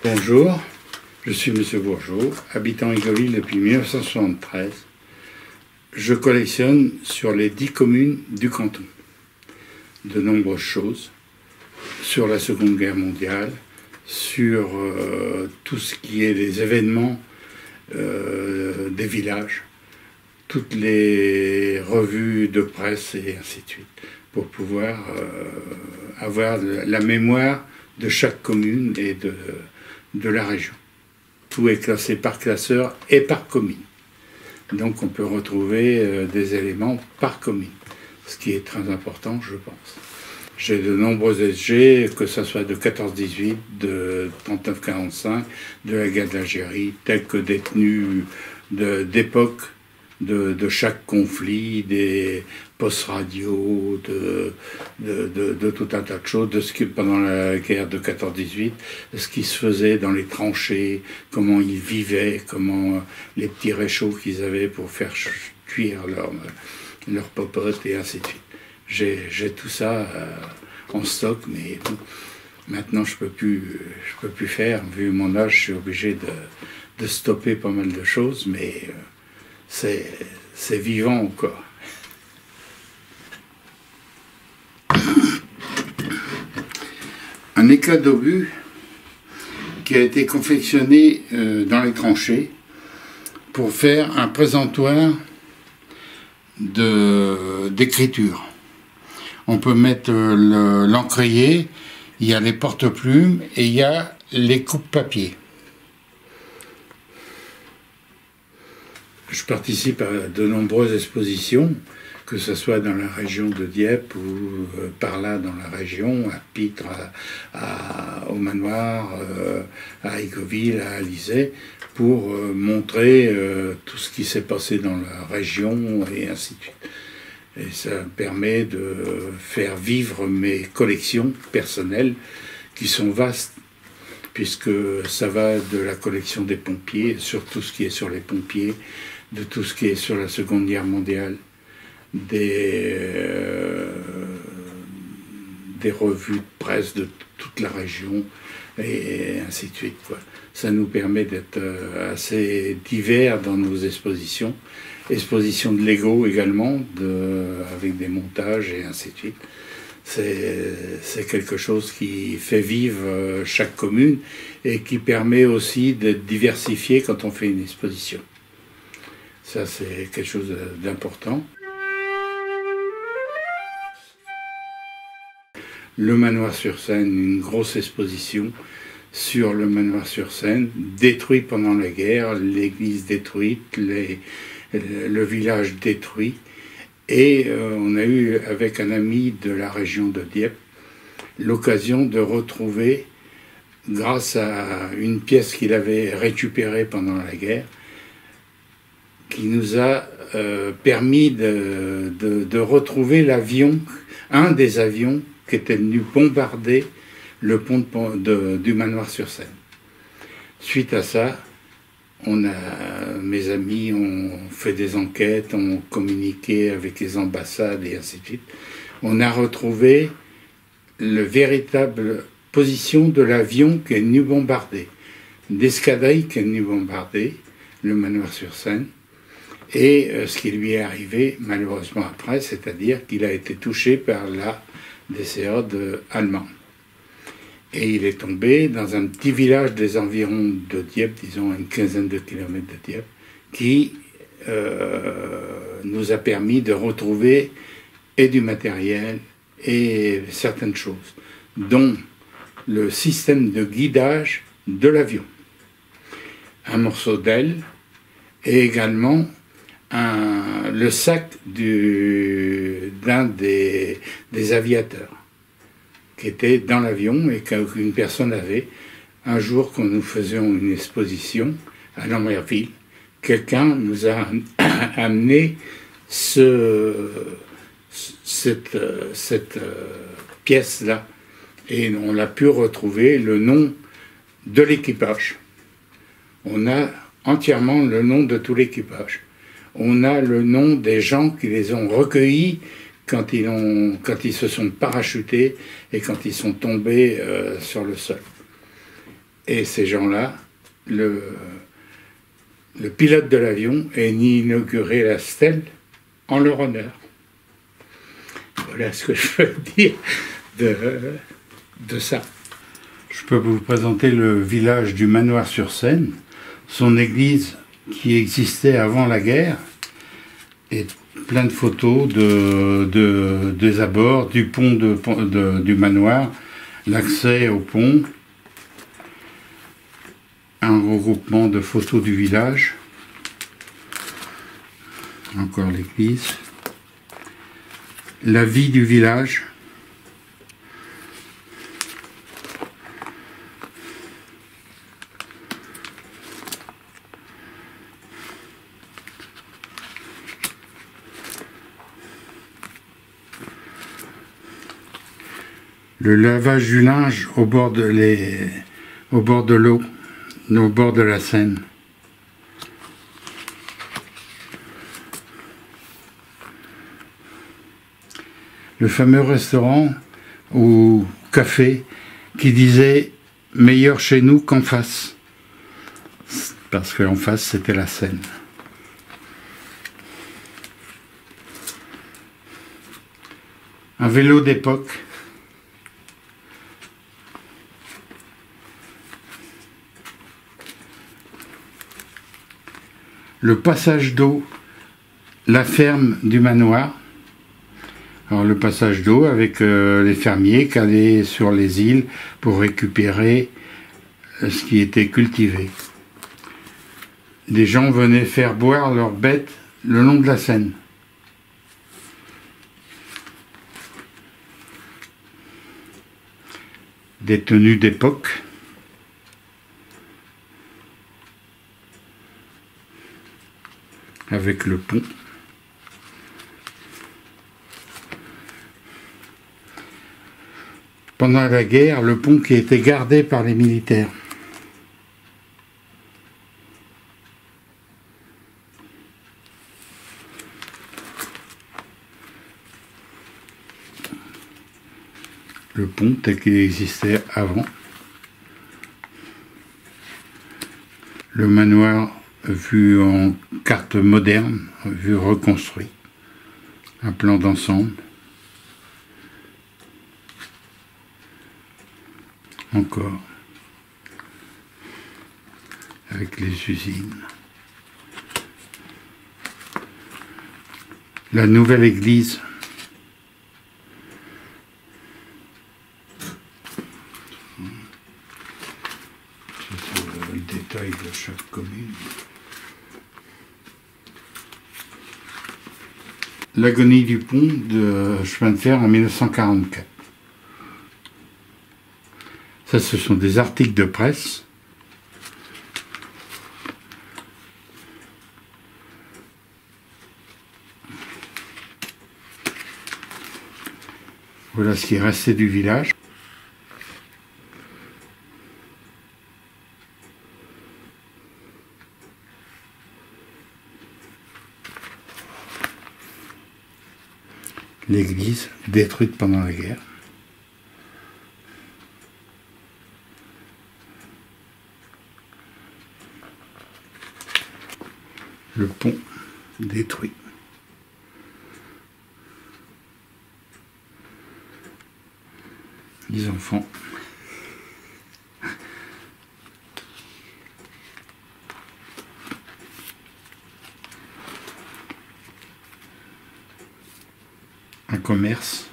Bonjour, je suis Monsieur Bourgeot, habitant Aigoville depuis 1973. Je collectionne sur les 10 communes du canton de nombreuses choses, sur la Seconde Guerre mondiale, sur tout ce qui est les événements des villages, toutes les revues de presse et ainsi de suite, pour pouvoir avoir la mémoire de chaque commune et de la région. Tout est classé par classeur et par commune. Donc on peut retrouver des éléments par commune, ce qui est très important, je pense. J'ai de nombreux SG, que ce soit de 14-18, de 39-45, de la guerre d'Algérie, tels que détenus d'époque, de chaque conflit, des postes radio, de tout un tas de choses, de ce qui, pendant la guerre de 14-18, ce qui se faisait dans les tranchées, comment ils vivaient, comment les petits réchauds qu'ils avaient pour faire cuire leur popote et ainsi de suite. J'ai tout ça en stock, mais bon, maintenant je peux plus faire. Vu mon âge, je suis obligé de stopper pas mal de choses, mais c'est vivant encore. Un éclat d'obus qui a été confectionné dans les tranchées pour faire un présentoir d'écriture. On peut mettre l'encrier, il y a les porte-plumes et il y a les coupes-papier. Je participe à de nombreuses expositions, que ce soit dans la région de Dieppe ou par là dans la région, à Pitre, au Manoir, à Aigoville, à Alizay, pour montrer tout ce qui s'est passé dans la région et ainsi de suite. Et ça me permet de faire vivre mes collections personnelles qui sont vastes, puisque ça va de la collection des pompiers, sur tout ce qui est sur les pompiers, de tout ce qui est sur la Seconde Guerre mondiale, des revues de presse de toute la région, et ainsi de suite, quoi. Ça nous permet d'être assez divers dans nos expositions. Expositions de Lego également, avec des montages et ainsi de suite. C'est quelque chose qui fait vivre chaque commune et qui permet aussi d'être diversifié quand on fait une exposition. Ça, c'est quelque chose d'important. Le Manoir-sur-Seine, une grosse exposition sur le Manoir-sur-Seine, détruit pendant la guerre, l'église détruite, le village détruit. Et on a eu, avec un ami de la région de Dieppe, l'occasion de retrouver, grâce à une pièce qu'il avait récupérée pendant la guerre, qui nous a permis de retrouver l'avion, un des avions qui était venu bombarder le pont du Manoir-sur-Seine. Suite à ça, mes amis ont fait des enquêtes, ont communiqué avec les ambassades et ainsi de suite. On a retrouvé la véritable position de l'avion qui est venu bombarder, d'escadrille qui est venu bombarder le Manoir-sur-Seine. Et ce qui lui est arrivé malheureusement après, c'est-à-dire qu'il a été touché par la DCA allemande. Et il est tombé dans un petit village des environs de Dieppe, disons une quinzaine de kilomètres de Dieppe, qui nous a permis de retrouver et du matériel et certaines choses, dont le système de guidage de l'avion, un morceau d'aile et également le sac d'un des aviateurs qui était dans l'avion et qu'une personne avait. Un jour, quand nous faisions une exposition à Lambertville, quelqu'un nous a amené cette pièce-là. Et on a pu retrouver le nom de l'équipage. On a entièrement le nom de tout l'équipage. On a le nom des gens qui les ont recueillis quand ils se sont parachutés et quand ils sont tombés sur le sol. Et ces gens-là, le pilote de l'avion a inauguré la stèle en leur honneur. Voilà ce que je peux dire de ça. Je peux vous présenter le village du Manoir-sur-Seine, son église qui existait avant la guerre, et plein de photos des abords, du pont du manoir, l'accès au pont, un regroupement de photos du village, encore l'église, la vie du village, le lavage du linge au bord de l'eau, au bord de la Seine. Le fameux restaurant ou café qui disait « meilleur chez nous qu'en face », parce qu'en face c'était la Seine. Un vélo d'époque. Le passage d'eau, la ferme du manoir. Alors le passage d'eau avec les fermiers qui allaient sur les îles pour récupérer ce qui était cultivé. Les gens venaient faire boire leurs bêtes le long de la Seine. Des tenues d'époque. Avec le pont. Pendant la guerre, le pont qui était gardé par les militaires. Le pont tel qu'il existait avant. Le manoir vu en carte moderne, vu reconstruit. Un plan d'ensemble. Encore. Avec les usines. La nouvelle église. C'est le détail de chaque commune. L'agonie du pont de chemin de fer en 1944. Ça, ce sont des articles de presse. Voilà ce qui est resté du village. L'église détruite pendant la guerre. Le pont détruit. Les enfants. Un commerce.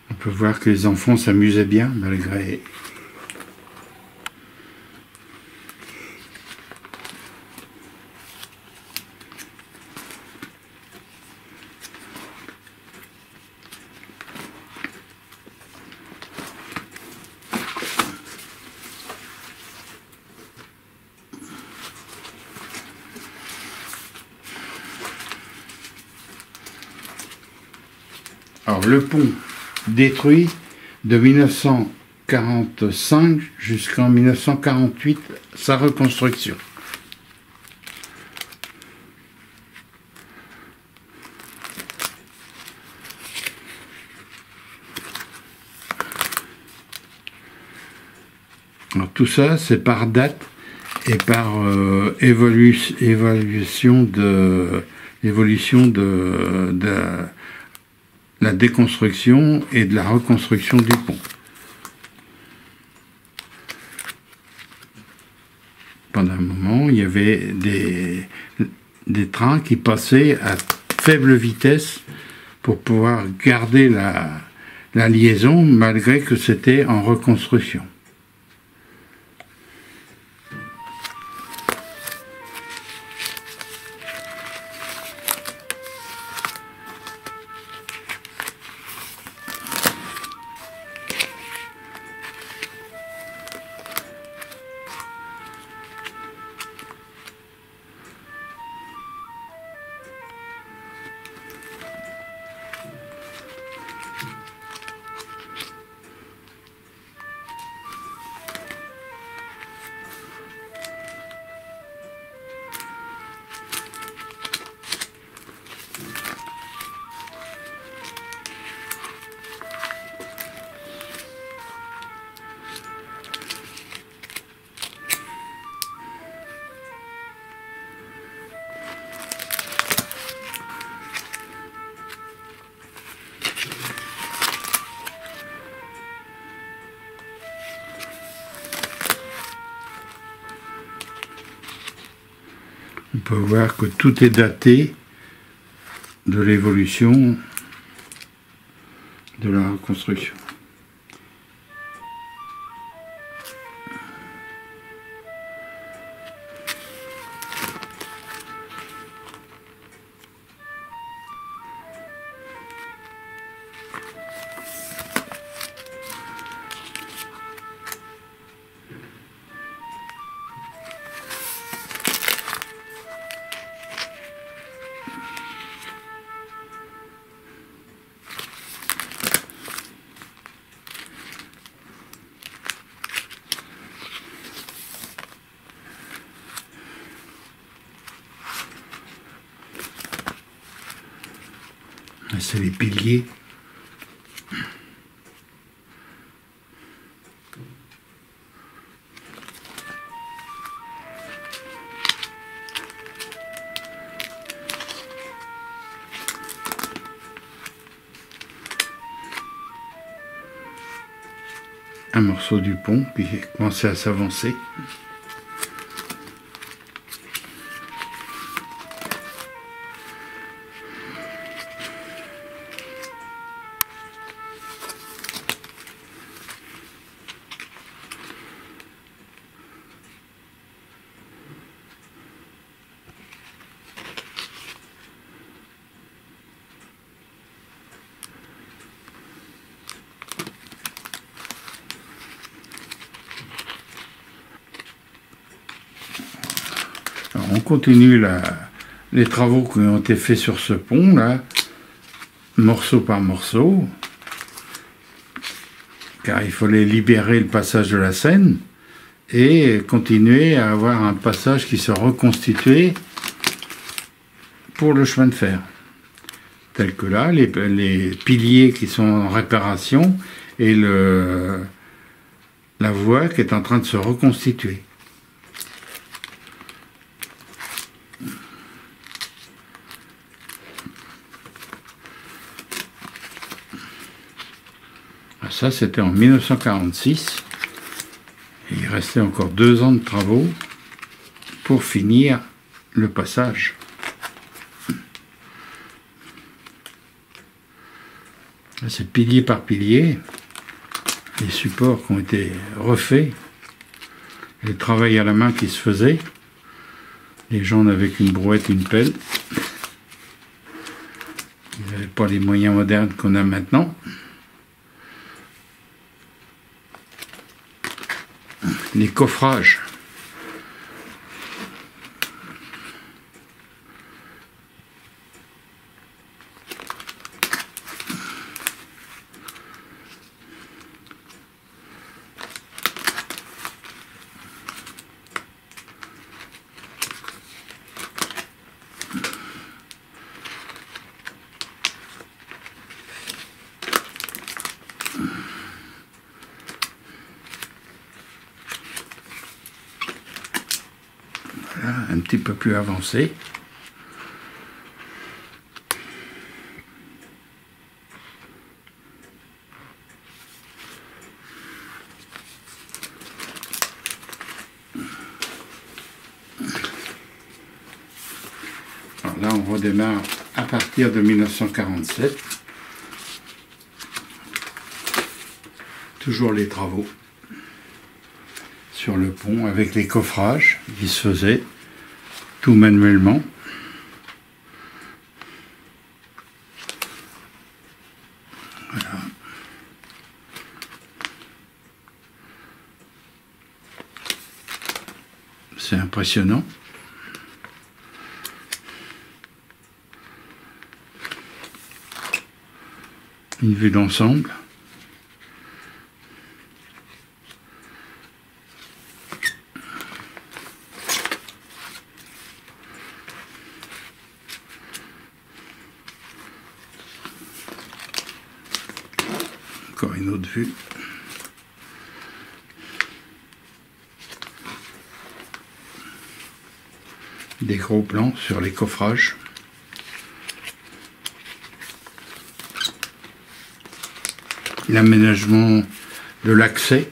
On peut voir que les enfants s'amusaient bien malgré... Alors, le pont détruit de 1945 jusqu'en 1948, sa reconstruction. Alors, tout ça, c'est par date et par évolution de la déconstruction et de la reconstruction du pont. Pendant un moment, il y avait des trains qui passaient à faible vitesse pour pouvoir garder la liaison malgré que c'était en reconstruction. On peut voir que tout est daté de l'évolution de la reconstruction. C'est les piliers. Un morceau du pont qui commençait à s'avancer. Alors, on continue les travaux qui ont été faits sur ce pont, là, morceau par morceau, car il fallait libérer le passage de la Seine et continuer à avoir un passage qui se reconstituait pour le chemin de fer. Tel que là, les piliers qui sont en réparation et la voie qui est en train de se reconstituer. Ça, c'était en 1946. Et il restait encore 2 ans de travaux pour finir le passage. C'est pilier par pilier, les supports qui ont été refaits, les travaux à la main qui se faisaient. Les gens n'avaient qu'une brouette, une pelle. Ils n'avaient pas les moyens modernes qu'on a maintenant. Les coffrages. petit peu plus avancé. Alors là, on redémarre à partir de 1947. Toujours les travaux sur le pont avec les coffrages qui se faisaient tout manuellement. Voilà. C'est impressionnant. Une vue d'ensemble. Encore une autre vue. Des gros plans sur les coffrages. L'aménagement de l'accès.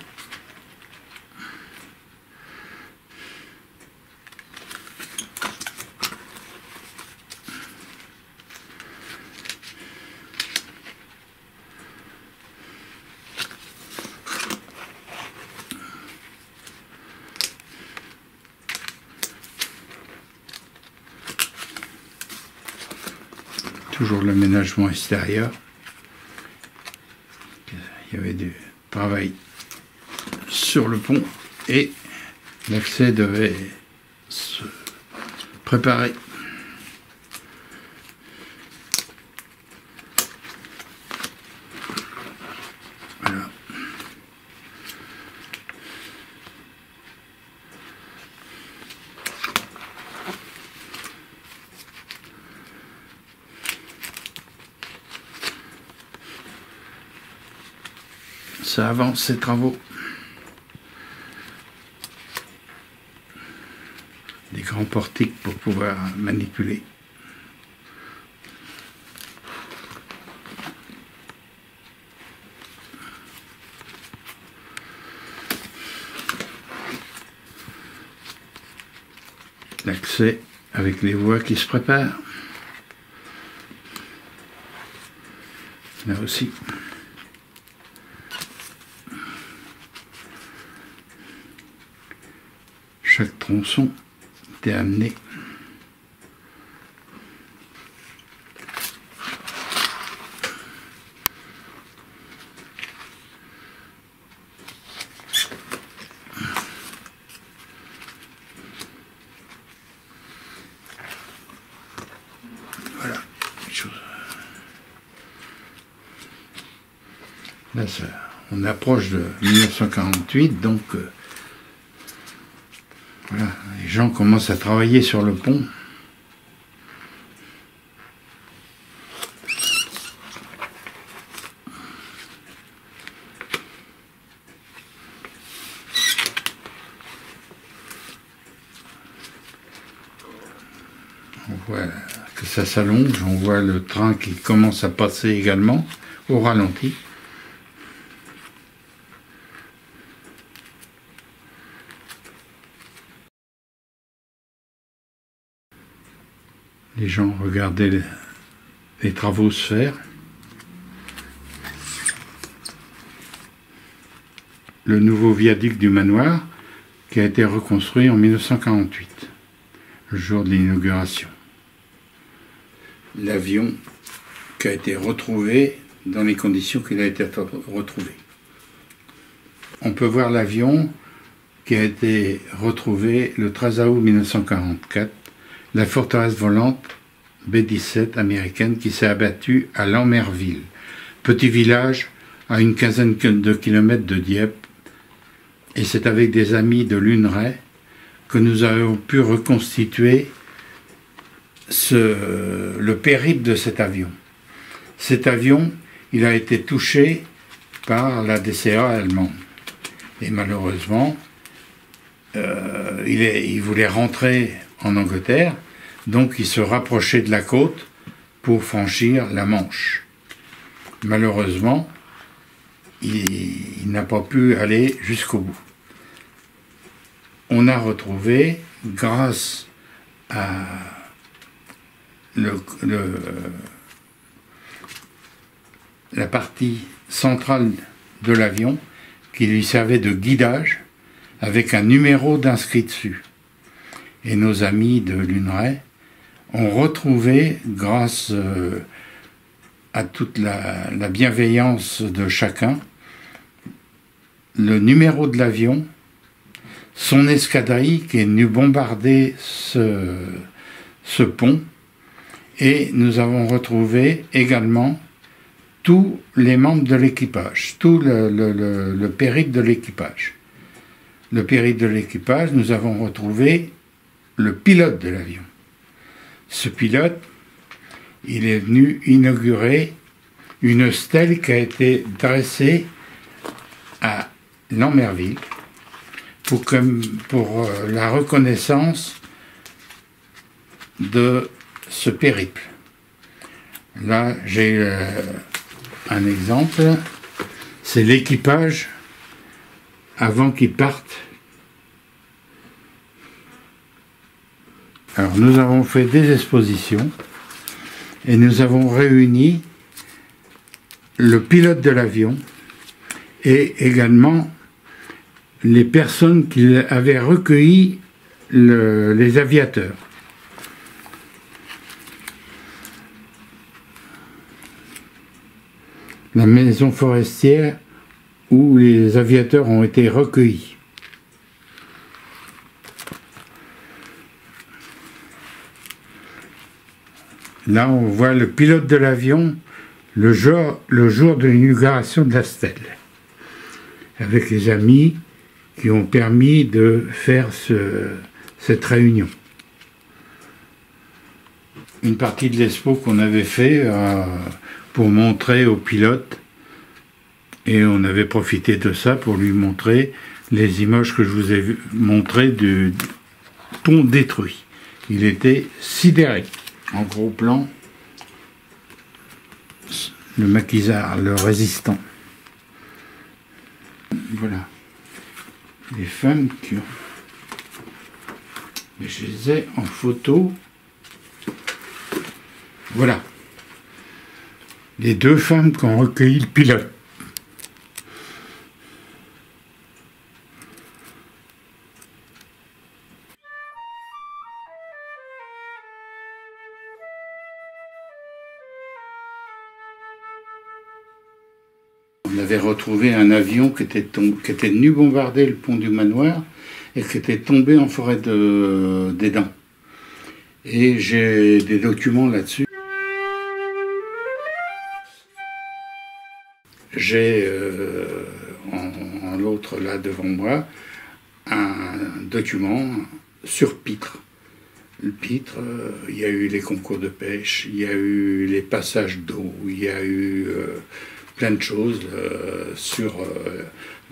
Toujours l'aménagement extérieur. Il y avait du travail sur le pont et l'accès devait se préparer. Voilà. Ça avance ces travaux. Des grands portiques pour pouvoir manipuler. L'accès avec les voies qui se préparent. Là aussi. Chaque tronçon était amené. Voilà. Là, ça, on approche de 1948, donc voilà, les gens commencent à travailler sur le pont. On voit que ça s'allonge, on voit le train qui commence à passer également au ralenti. Les gens regardaient les travaux se faire. Le nouveau viaduc du manoir qui a été reconstruit en 1948, le jour de l'inauguration. L'avion qui a été retrouvé dans les conditions qu'il a été retrouvé. On peut voir l'avion qui a été retrouvé le 13 août 1944, la forteresse volante B-17 américaine qui s'est abattue à Lammerville, petit village à une quinzaine de kilomètres de Dieppe. Et c'est avec des amis de l'UNRWA que nous avons pu reconstituer le périple de cet avion. Cet avion, il a été touché par la DCA allemande. Et malheureusement, il voulait rentrer en Angleterre, donc il se rapprochait de la côte pour franchir la Manche. Malheureusement, il n'a pas pu aller jusqu'au bout. On a retrouvé, grâce à la partie centrale de l'avion, qui lui servait de guidage, avec un numéro d'inscrit dessus. Et nos amis de l'UNRWA ont retrouvé, grâce à toute la bienveillance de chacun, le numéro de l'avion, son escadrille qui est venue bombarder ce pont, et nous avons retrouvé également tous les membres de l'équipage, tout le périple de l'équipage. Le périple de l'équipage, nous avons retrouvé le pilote de l'avion. Ce pilote, il est venu inaugurer une stèle qui a été dressée à Lamberville pour la reconnaissance de ce périple. Là, j'ai un exemple, c'est l'équipage avant qu'ils partent. Alors nous avons fait des expositions et nous avons réuni le pilote de l'avion et également les personnes qui avaient recueilli les aviateurs. La maison forestière où les aviateurs ont été recueillis. Là, on voit le pilote de l'avion le jour de l'inauguration de la stèle, avec les amis qui ont permis de faire cette réunion. Une partie de l'expo qu'on avait fait pour montrer au pilote, et on avait profité de ça pour lui montrer les images que je vous ai montrées du pont détruit. Il était sidéré. En gros plan, le maquisard, le résistant. Voilà. Les femmes qui ont... Mais je les ai en photo. Voilà. Les deux femmes qui ont recueilli le pilote. On avait retrouvé un avion qui était venu bombarder le pont du manoir et qui était tombé en forêt des Dents. Et j'ai des documents là-dessus. J'ai en l'autre là devant moi un document sur Pitre. Le Pitre, il y a eu les concours de pêche, il y a eu les passages d'eau, il y a eu plein de choses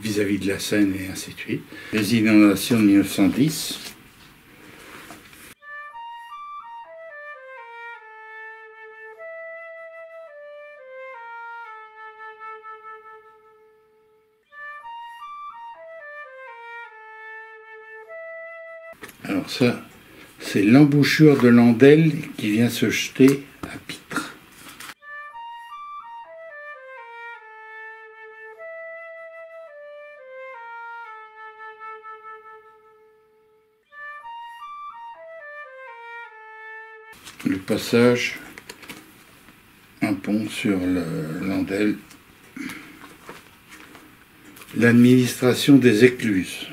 vis-à-vis de la Seine et ainsi de suite. Les inondations de 1910. Alors ça, c'est l'embouchure de l'Andelle qui vient se jeter à Pitre. Le passage, un pont sur l'Andelle. L'administration des écluses.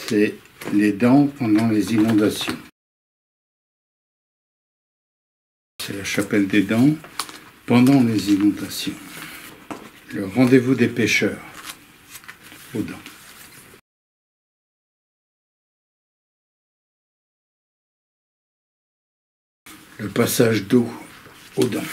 C'est les Dents pendant les inondations. C'est la chapelle des Dents pendant les inondations. Le rendez-vous des pêcheurs aux Dents. Le passage d'eau aux Dents.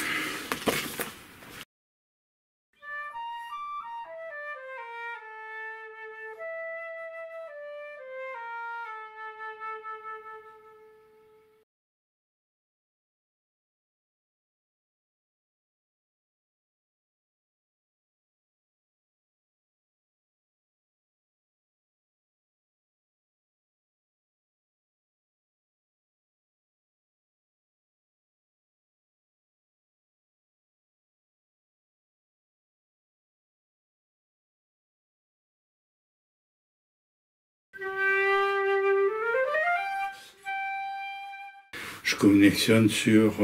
Je collectionne sur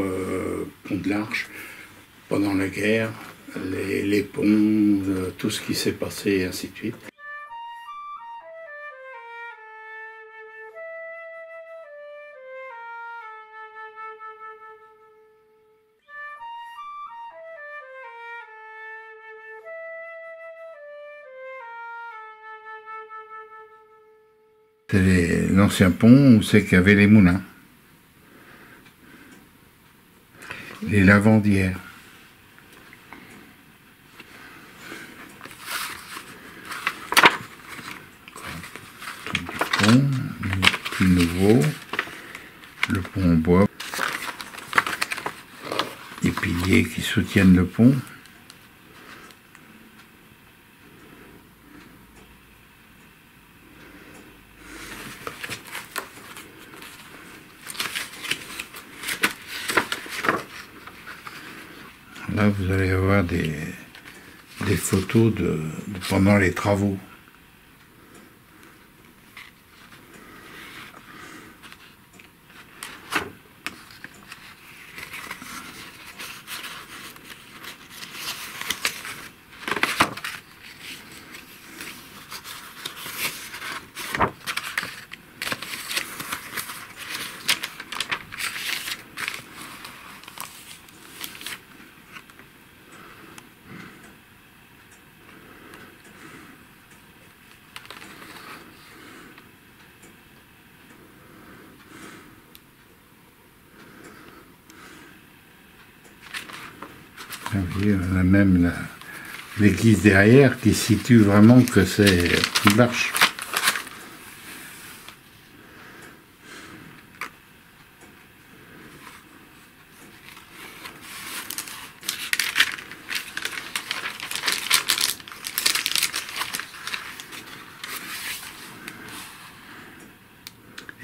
Pont de l'Arche, pendant la guerre, les ponts, tout ce qui s'est passé, et ainsi de suite. C'est l'ancien pont où c'est qu'il y avait les moulins, les lavandières. Du pont, plus nouveau, le pont en bois, les piliers qui soutiennent le pont. Là, vous allez avoir des photos de pendant les travaux. On a même l'église derrière qui situe vraiment que c'est une marche.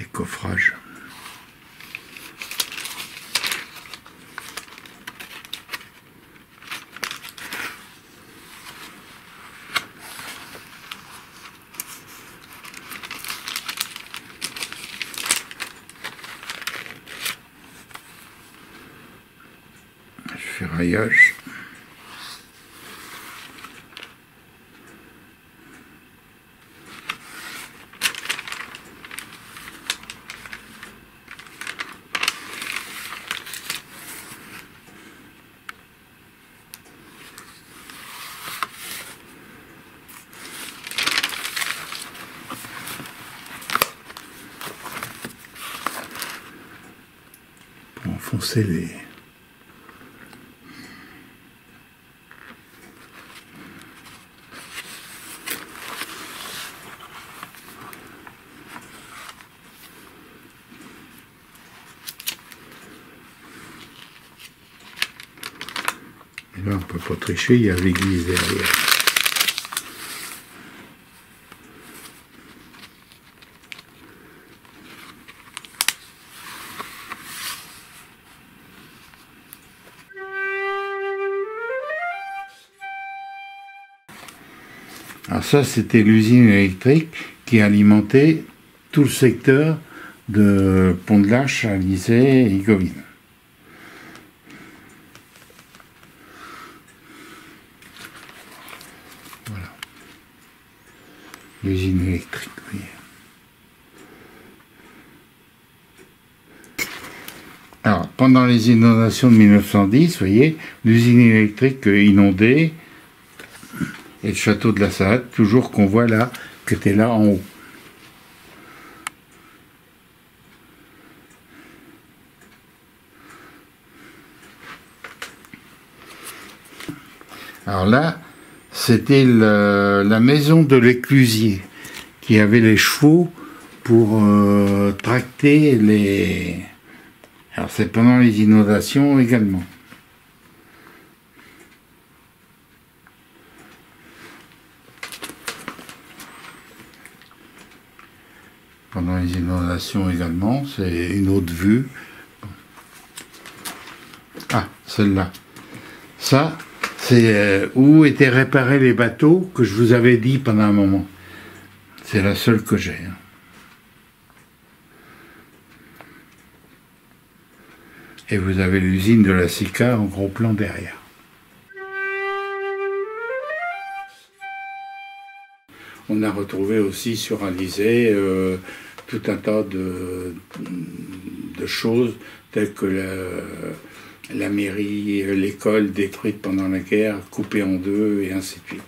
Et coffrage. Ferraillage. Pour enfoncer les... Là, on ne peut pas tricher, il y a l'église derrière. Alors ça, c'était l'usine électrique qui alimentait tout le secteur de Pont de l'Arche, Alizay et Igovine. Voilà. L'usine électrique, oui. Alors, pendant les inondations de 1910, vous voyez, l'usine électrique inondée, et le château de la Sarrette, toujours qu'on voit là, qui était là en haut. Alors là, c'était la maison de l'éclusier, qui avait les chevaux pour tracter les... Alors c'est pendant les inondations également. Pendant les inondations également, c'est une autre vue. Ah, celle-là. Ça, c'est où étaient réparés les bateaux que je vous avais dit pendant un moment. C'est la seule que j'ai. Et vous avez l'usine de la Sika en gros plan derrière. On a retrouvé aussi sur Alizé tout un tas de choses telles que la mairie, l'école détruite pendant la guerre, coupée en deux et ainsi de suite.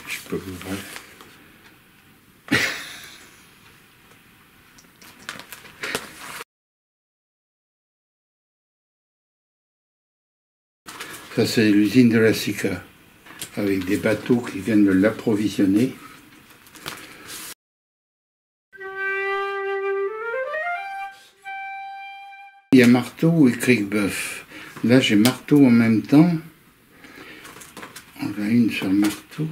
Je peux l'ouvrir. Ça, c'est l'usine de la Sika, avec des bateaux qui viennent de l'approvisionner. Il y a Marteau et Criquebeuf. Là, j'ai Marteau en même temps. On a une sur Marteau.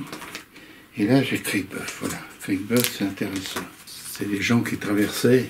Et là, j'ai Criquebeuf. Voilà. Criquebeuf, c'est intéressant. C'est les gens qui traversaient